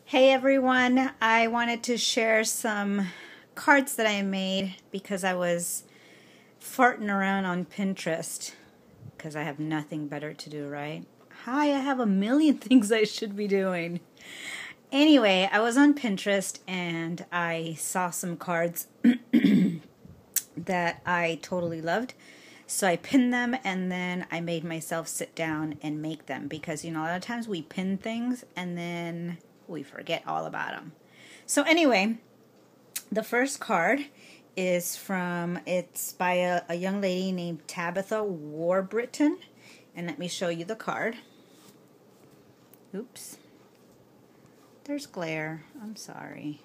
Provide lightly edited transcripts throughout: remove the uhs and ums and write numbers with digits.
Hey everyone, I wanted to share some cards that I made because I was farting around on Pinterest because I have nothing better to do, right? Hi, I have a million things I should be doing. Anyway, I was on Pinterest and I saw some cards that I totally loved. So I pinned them and then I made myself sit down and make them because, a lot of times we pin things and then we forget all about them. So anyway, the first card is it's by a young lady named Tabitha Warburton. And let me show you the card. Oops. There's glare. I'm sorry.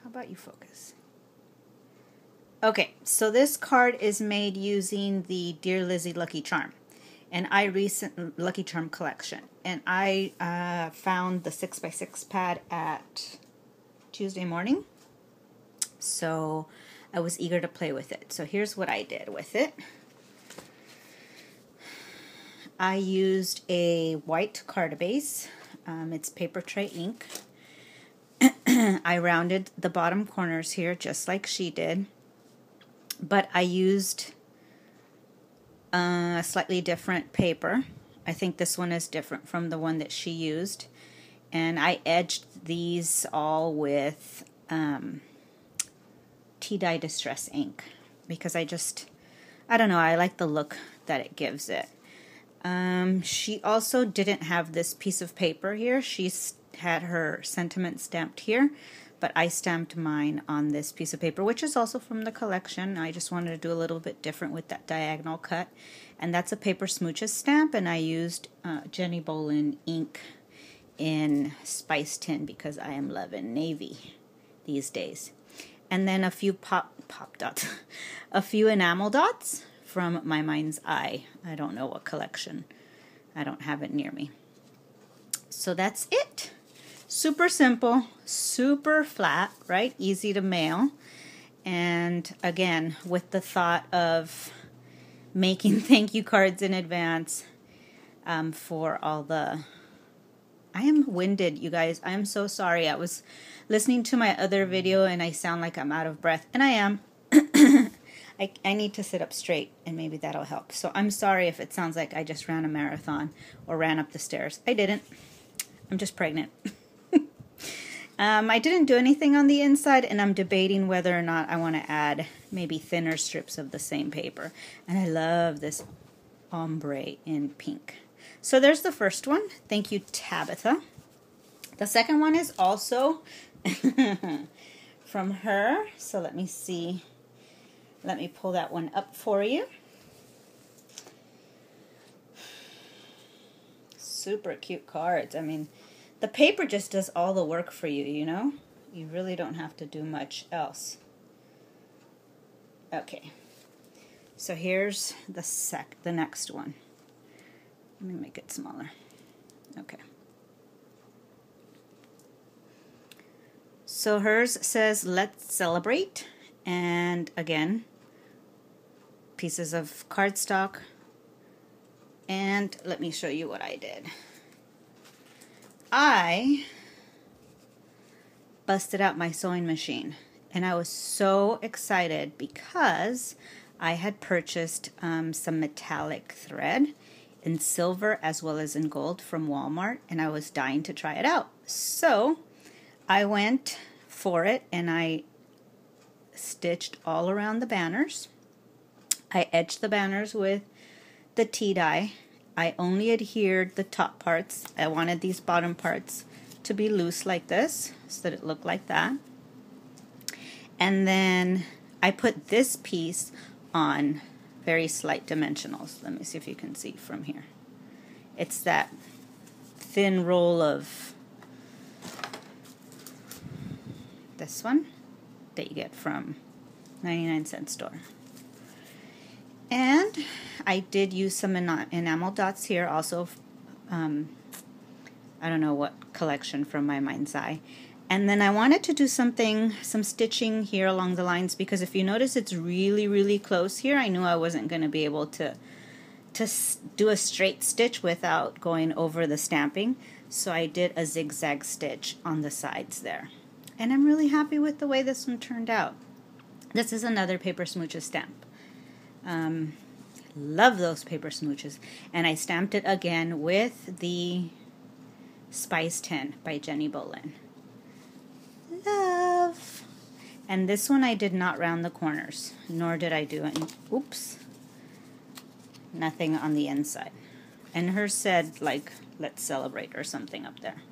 How about you focus? Okay, so this card is made using the Dear Lizzie Lucky Charm. And Lucky Charm collection. And I found the 6x6 pad at Tuesday morning. So I was eager to play with it. So here's what I did with it. I used a white card base. It's paper tray ink. I rounded the bottom corners here just like she did. But I used a slightly different paper. I think this one is different from the one that she used. And I edged these all with tea dye distress ink because I don't know, I like the look that it gives it. She also didn't have this piece of paper here. She had her sentiment stamped here, but I stamped mine on this piece of paper, which is also from the collection. I just wanted to do a little bit different with that diagonal cut. And that's a Paper Smooches stamp, and I used Jenny Bolin ink in Spice Tin because I am loving navy these days. And then a few pop dots, a few enamel dots from My Mind's Eye. I don't know what collection. I don't have it near me. So that's it. Super simple, super flat, right? Easy to mail. And again, with the thought of making thank you cards in advance for all the... I am winded, you guys. I am so sorry. I was listening to my other video and I sound like I'm out of breath. And I am. I need to sit up straight and maybe that'll help. So I'm sorry if it sounds like I just ran a marathon or ran up the stairs. I didn't. I'm just pregnant. I didn't do anything on the inside, and I'm debating whether or not I want to add maybe thinner strips of the same paper. And I love this ombre in pink. So there's the first one. Thank you, Tabitha. The second one is also from her. So let me see. Let me pull that one up for you. Super cute cards. I mean, the paper just does all the work for you, you know? You really don't have to do much else. Okay. So here's the next one. Let me make it smaller. Okay. So hers says, "Let's celebrate." And again, pieces of cardstock. And let me show you what I did. I busted out my sewing machine and I was so excited because I had purchased some metallic thread in silver as well as in gold from Walmart, and I was dying to try it out. So I went for it and I stitched all around the banners. I edged the banners with the tea dye. I only adhered the top parts. I wanted these bottom parts to be loose like this so that it looked like that. And then I put this piece on very slight dimensionals. Let me see if you can see from here. It's that thin roll of this one that you get from 99-cent store. And I did use some enamel dots here also. I don't know what collection from My Mind's Eye. And then I wanted to do some stitching here along the lines because if you notice it's really, really close here. I knew I wasn't going to be able to do a straight stitch without going over the stamping. So I did a zigzag stitch on the sides there. And I'm really happy with the way this one turned out. This is another Paper Smooches stamp. Love those Paper Smooches. And I stamped it again with the Spice Tin by Jenny Bolin. Love. And this one I did not round the corners, nor did I do any, oops, nothing on the inside. And hers said, like, let's celebrate or something up there.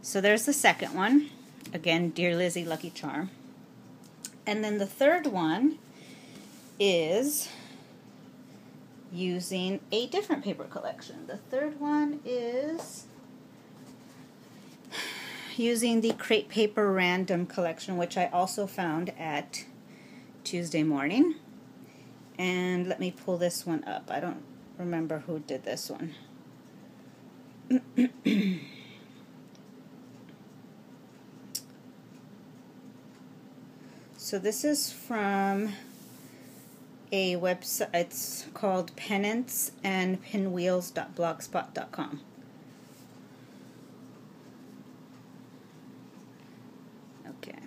So there's the second one. Again, Dear Lizzie, Lucky Charm. And then the third one is using a different paper collection. The third one is using the Crate Paper Random collection, which I also found at Tuesday Morning. And let me pull this one up. I don't remember who did this one. So this is from a website. It's called penanceandpinwheels.blogspot.com. Okay.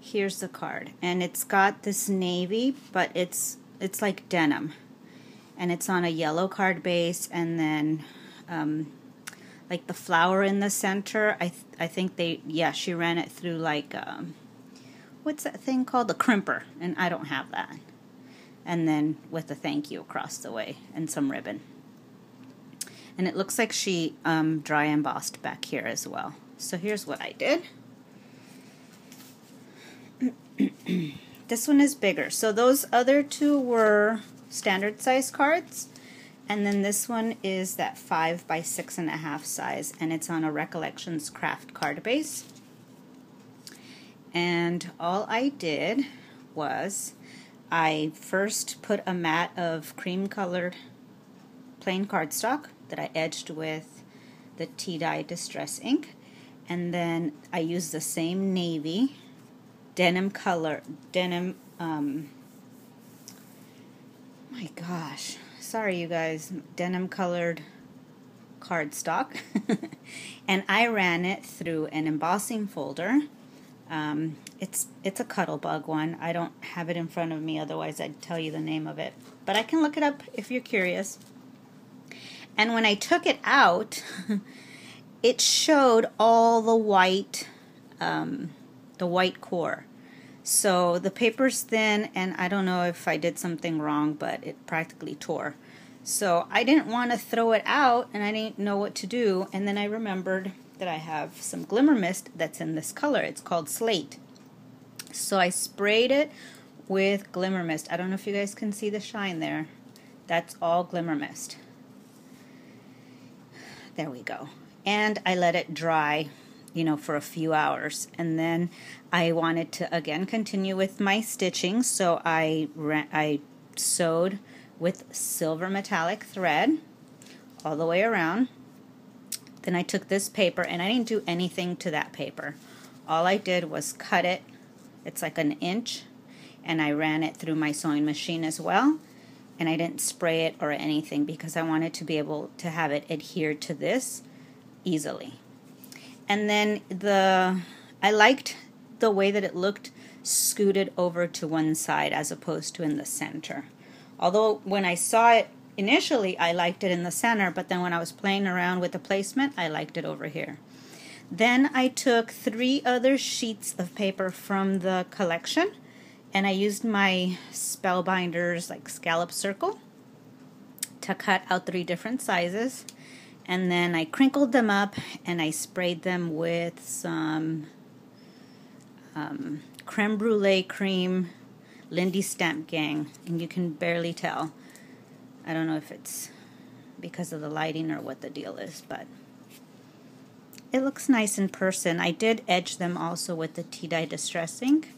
Here's the card, and it's got this navy, but it's like denim, and it's on a yellow card base, and then like the flower in the center. I think she ran it through like what's that thing called? The crimper, and I don't have that. And then with a thank you across the way and some ribbon. And it looks like she dry embossed back here as well. So here's what I did. This one is bigger. So those other two were standard size cards. And then this one is that 5 by 6.5 size, and it's on a Recollections Craft card base. And all I did was I first put a mat of cream colored plain cardstock that I edged with the tea-dye distress ink, and then I used the same navy denim color, my gosh, sorry you guys, denim colored cardstock, and I ran it through an embossing folder. It's a Cuttlebug one. I don't have it in front of me, otherwise I'd tell you the name of it, but I can look it up if you're curious. And when I took it out, it showed all the white core. So the paper's thin, and I don't know if I did something wrong, but it practically tore. So I didn't want to throw it out, and I didn't know what to do. And then I remembered that I have some Glimmer Mist that's in this color. It's called Slate. So I sprayed it with Glimmer Mist. I don't know if you guys can see the shine there. That's all Glimmer Mist. There we go. And I let it dry, for a few hours. And then I wanted to, again, continue with my stitching. So I sewed with silver metallic thread all the way around. Then I took this paper, and I didn't do anything to that paper. All I did was cut it. It's like an inch. And I ran it through my sewing machine as well. And I didn't spray it or anything because I wanted to be able to have it adhere to this easily. And then I liked the way that it looked scooted over to one side as opposed to in the center. Although when I saw it initially, I liked it in the center, but then when I was playing around with the placement, I liked it over here. Then I took 3 other sheets of paper from the collection, and I used my Spellbinders like scallop circle to cut out 3 different sizes. And then I crinkled them up, and I sprayed them with some creme brulee cream Lindy Stamp Gang, and you can barely tell. I don't know if it's because of the lighting or what the deal is, but it looks nice in person. I did edge them also with the tea-dye distress ink.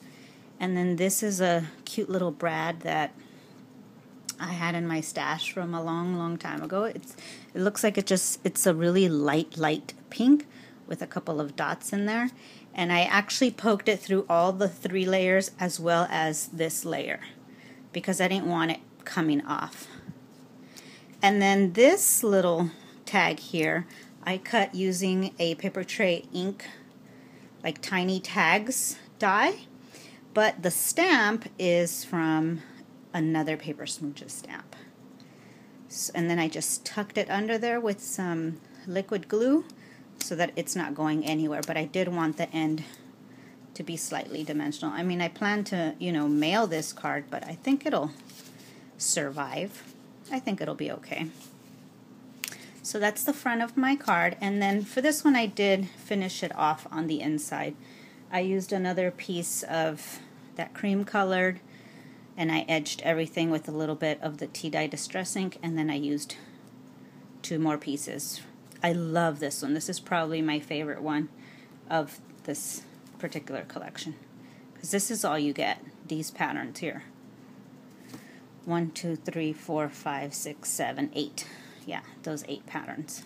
And then this is a cute little brad that I had in my stash from a long time ago. It looks like it's a really light pink with a couple of dots in there. And I actually poked it through all the 3 layers as well as this layer because I didn't want it coming off. And then this little tag here I cut using a Paper Tray ink, like tiny tags die, but the stamp is from another Paper Smooches stamp. So, and then I just tucked it under there with some liquid glue so that it's not going anywhere, but I did want the end to be slightly dimensional. I mean, I plan to, you know, mail this card, but I think it'll survive. I think it'll be okay. So that's the front of my card, and then for this one I did finish it off on the inside. I used another piece of that cream colored, and I edged everything with a little bit of the tea dye distress ink, and then I used 2 more pieces. I love this one. This is probably my favorite one of this particular collection, because this is all you get, these patterns here. 1, 2, 3, 4, 5, 6, 7, 8. Yeah, those 8 patterns.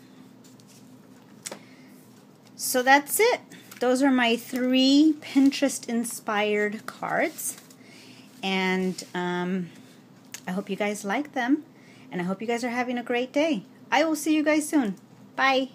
So that's it. Those are my 3 Pinterest inspired cards, and I hope you guys like them, and I hope you guys are having a great day. I will see you guys soon. Bye.